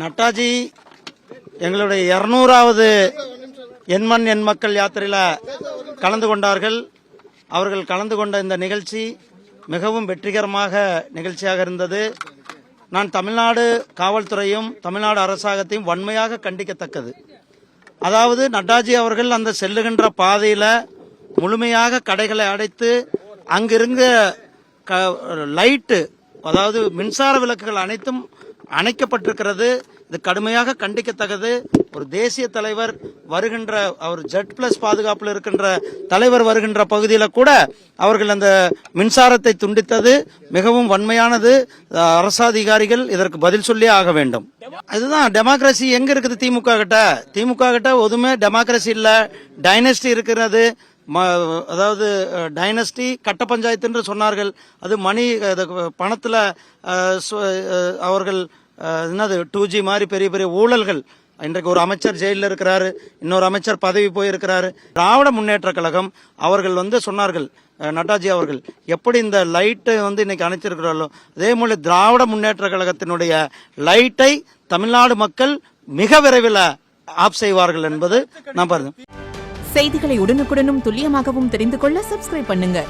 நட்டாஜி எங்களுடைய 200வது எண்மண் எண் மக்கள் யாத்திரையில் கலந்து கொண்டார்கள். அவர்கள் கலந்து கொண்ட இந்த நிகழ்ச்சி மிகவும் வெற்றிகரமாக நிகழ்ச்சியாக இருந்தது. நான் தமிழ்நாடு காவல்துறையும் தமிழ்நாடு அரசாங்கத்தையும் வன்மையாக கண்டிக்கத்தக்கது. அதாவது நட்டாஜி அவர்கள் அந்த செல்லுகின்ற பாதையில் முழுமையாக கடைகளை அடைத்து அங்கிருந்த லைட்டு, அதாவது மின்சார விளக்குகள் அனைத்தும் அணைக்கப்பட்டிருக்கிறது. இது கடுமையாக கண்டிக்கத்தக்கது. ஒரு தேசிய தலைவர் வருகின்ற, அவர் ஜெட் பிளஸ் பாதுகாப்பில் இருக்கின்ற தலைவர் வருகின்ற பகுதியில் கூட அவர்கள் அந்த மின்சாரத்தை துண்டித்தது மிகவும் வன்மையானது. அரசாதிகாரிகள் இதற்கு பதில் சொல்லி ஆக வேண்டும். இதுதான் டெமோக்ரஸி எங்க இருக்குது? திமுக கிட்ட எதுவுமே டெமோக்ரஸி இல்ல, டைனஸ்டி இருக்கிறது. அதாவது டைனஸ்டி கட்ட பஞ்சாயத்து என்று சொன்னார்கள். அது மணி பணத்தில் அவர்கள் என்னது 2G மாதிரி பெரிய பெரிய ஊழல்கள். இன்றைக்கு ஒரு அமைச்சர் ஜெயிலில் இருக்கிறாரு, இன்னொரு அமைச்சர் பதவி போயிருக்கிறாரு. திராவிட முன்னேற்ற கழகம் அவர்கள் சொன்னார்கள், நட்டாஜி அவர்கள் எப்படி இந்த லைட்டை இன்னைக்கு அணைச்சிருக்கிறார்களோ அதே போல திராவிட முன்னேற்ற கழகத்தினுடைய லைட்டை தமிழ்நாடு மக்கள் மிக விரைவில் ஆஃப் செய்வார்கள் என்பது நான் பாருங்க. செய்திகளை உடனுக்குடனும் துல்லியமாகவும் தெரிந்து கொள்ள சப்ஸ்கிரைப் பண்ணுங்க.